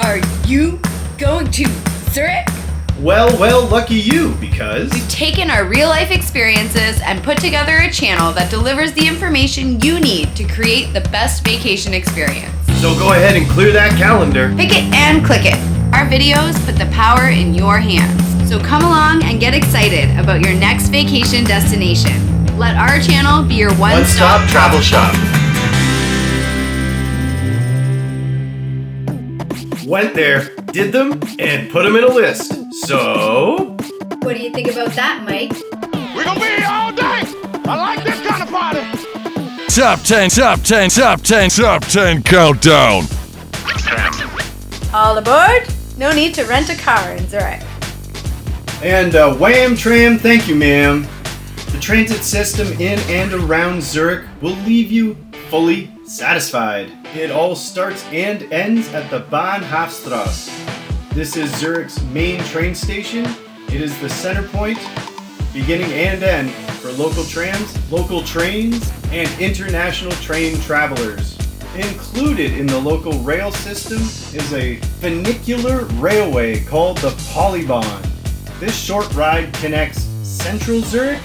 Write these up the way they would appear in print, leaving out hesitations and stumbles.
Are you going to Zurich? Well, lucky you, because We've taken our real-life experiences and put together a channel that delivers the information you need to create the best vacation experience. So go ahead and clear that calendar. Pick it and click it. Our videos put the power in your hands. So come along and get excited about your next vacation destination. Let our channel be your one-stop travel shop. Went there, did them, and put them in a list. So, What do you think about that, Mike? We're gonna be here all day. I like this kind of party. Top 10 countdown. All aboard? No need to rent a car in Zurich. and wham tram, thank you ma'am. The transit system in and around Zurich will leave you fully satisfied. It all starts and ends at the Bahnhofstrasse. This is Zurich's main train station. It is the center point, beginning and end, for local trams, local trains, and international train travelers. Included in the local rail system is a funicular railway called the Polybahn. This short ride connects central Zurich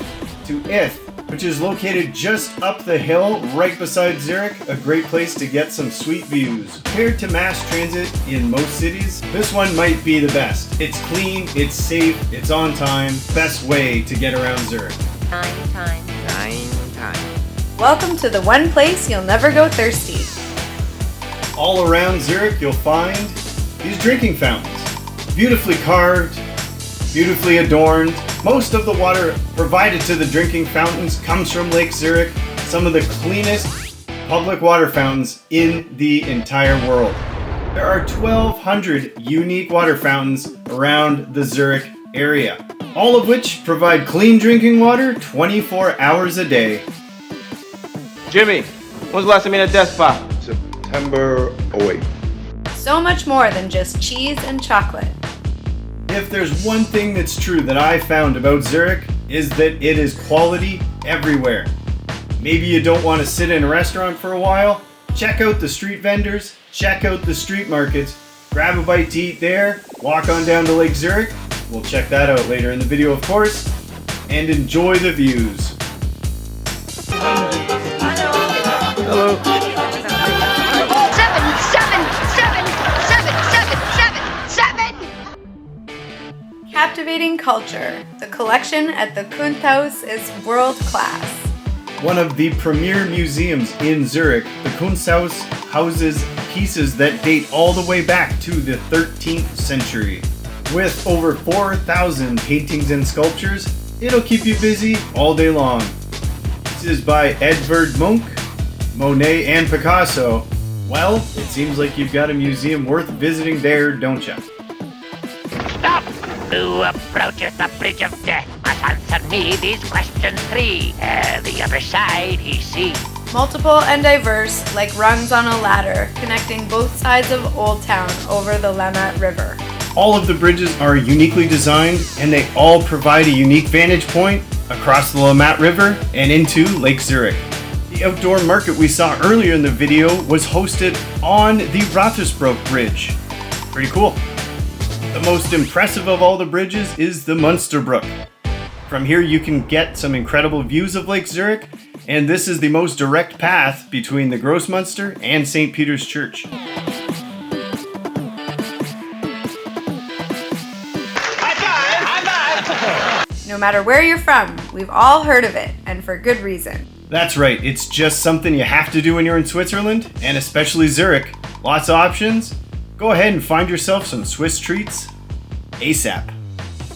to Ith, which is located just up the hill right beside Zurich, a great place to get some sweet views. Compared to mass transit in most cities, this one might be the best. It's clean, it's safe, it's on time, best way to get around Zurich. Nine times. Welcome to the one place you'll never go thirsty. All around Zurich, you'll find these drinking fountains. Beautifully carved, beautifully adorned. Most of the water provided to the drinking fountains comes from Lake Zurich, some of the cleanest public water fountains in the entire world. There are 1,200 unique water fountains around the Zurich area, all of which provide clean drinking water 24 hours a day. Jimmy, when's the last time you had a death spa? September 08. So much more than just cheese and chocolate. If there's one thing that's true that I found about Zurich, is that it is quality everywhere. Maybe you don't want to sit in a restaurant for a while? Check out the street vendors, check out the street markets, grab a bite to eat there, walk on down to Lake Zurich. We'll check that out later in the video, of course, and enjoy the views. Hello. Captivating culture. The collection at the Kunsthaus is world class. One of the premier museums in Zurich, the Kunsthaus houses pieces that date all the way back to the 13th century. With over 4,000 paintings and sculptures, it'll keep you busy all day long. This is by Edvard Munch, Monet, and Picasso. Well, it seems like you've got a museum worth visiting there, don't ya? Stop! Who approaches the bridge of death must answer me these questions three. The other side he sees. Multiple and diverse, like rungs on a ladder, connecting both sides of Old Town over the Lammat River. All of the bridges are uniquely designed, and they all provide a unique vantage point across the Lammat River and into Lake Zurich. The outdoor market we saw earlier in the video was hosted on the Rothersbrook Bridge. Pretty cool. The most impressive of all the bridges is the Munsterbrook. From here you can get some incredible views of Lake Zurich, and this is the most direct path between the Grossmünster and St. Peter's Church. No matter where you're from, we've all heard of it, and for good reason. That's right, it's just something you have to do when you're in Switzerland, and especially Zurich. Lots of options. Go ahead and find yourself some Swiss treats ASAP.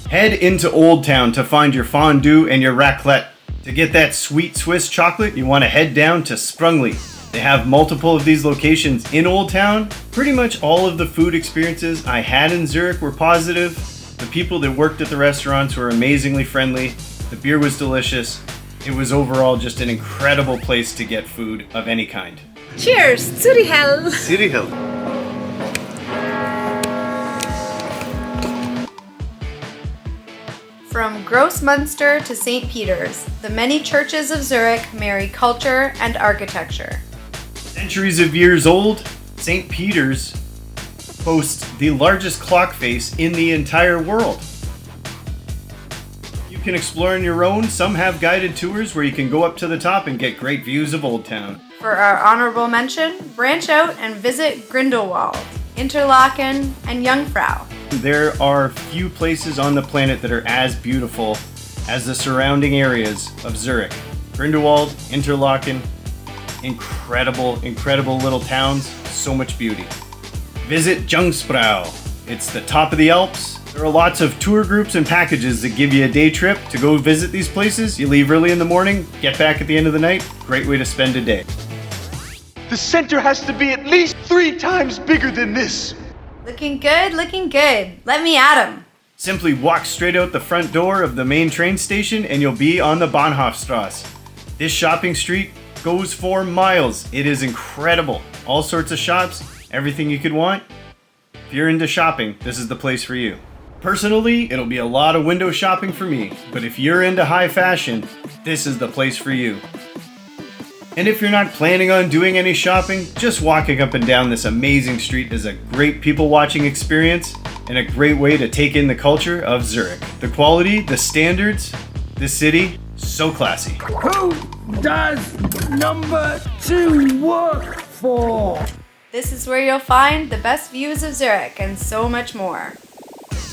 Head into Old Town to find your fondue and your raclette. To get that sweet Swiss chocolate, you want to head down to Sprungli. They have multiple of these locations in Old Town. Pretty much all of the food experiences I had in Zurich were positive. The people that worked at the restaurants were amazingly friendly. The beer was delicious. It was overall just an incredible place to get food of any kind. Cheers! Zurich! City Hill. From Grossmünster to St. Peter's, the many churches of Zurich marry culture and architecture. Centuries of years old, St. Peter's boasts the largest clock face in the entire world. You can explore on your own. Some have guided tours where you can go up to the top and get great views of Old Town. For our honorable mention, branch out and visit Grindelwald, Interlaken, and Jungfrau. There are few places on the planet that are as beautiful as the surrounding areas of Zurich. Grindelwald, Interlaken, incredible little towns, so much beauty. Visit Jungfrau. It's the top of the Alps. There are lots of tour groups and packages that give you a day trip to go visit these places. You leave early in the morning, get back at the end of the night. Great way to spend a day. The center has to be at least 3 times bigger than this. Looking good, looking good. Let me at 'em. Simply walk straight out the front door of the main train station and you'll be on the Bahnhofstrasse. This shopping street goes for miles. It is incredible. All sorts of shops, everything you could want. If you're into shopping, this is the place for you. Personally, it'll be a lot of window shopping for me, but if you're into high fashion, this is the place for you. And if you're not planning on doing any shopping, just walking up and down this amazing street is a great people watching experience and a great way to take in the culture of Zurich. The quality, the standards, this city, so classy. Who does number 2 work for? This is where you'll find the best views of Zurich and so much more.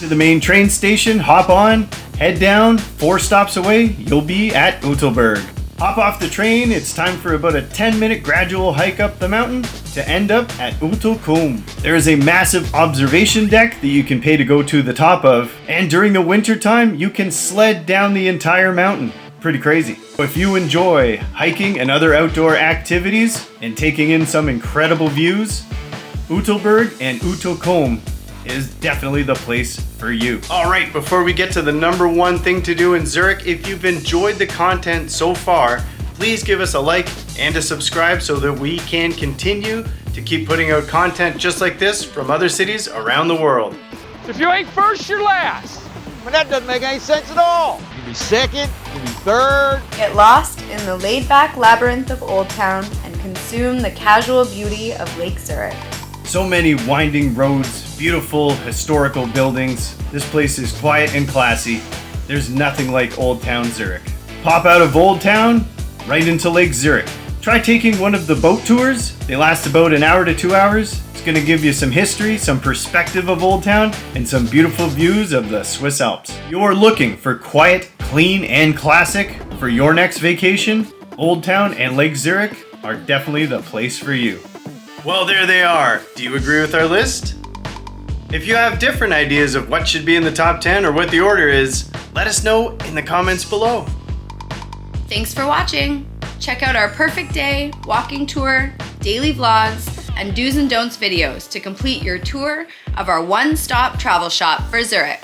To the main train station, hop on, head down, 4 stops away, you'll be at Utliberg. Hop off the train, it's time for about a 10-minute gradual hike up the mountain to end up at Utliberg. There is a massive observation deck that you can pay to go to the top of, and during the winter time, you can sled down the entire mountain. Pretty crazy. If you enjoy hiking and other outdoor activities and taking in some incredible views, Utliberg and Utliberg is definitely the place for you. All right, before we get to the number 1 thing to do in Zurich, if you've enjoyed the content so far, please give us a like and a subscribe so that we can continue to keep putting out content just like this from other cities around the world. If you ain't first, you're last. But that doesn't make any sense at all. You'll be second, you'll be third. Get lost in the laid-back labyrinth of Old Town and consume the casual beauty of Lake Zurich. So many winding roads, beautiful historical buildings. This place is quiet and classy. There's nothing like Old Town Zurich. Pop out of Old Town, right into Lake Zurich. Try taking one of the boat tours. They last about an hour to 2 hours. It's going to give you some history, some perspective of Old Town, and some beautiful views of the Swiss Alps. You're looking for quiet, clean, and classic for your next vacation? Old Town and Lake Zurich are definitely the place for you. Well, there they are. Do you agree with our list? If you have different ideas of what should be in the top 10 or what the order is, let us know in the comments below. Thanks for watching. Check out our perfect day, walking tour, daily vlogs, and do's and don'ts videos to complete your tour of our one-stop travel shop for Zurich.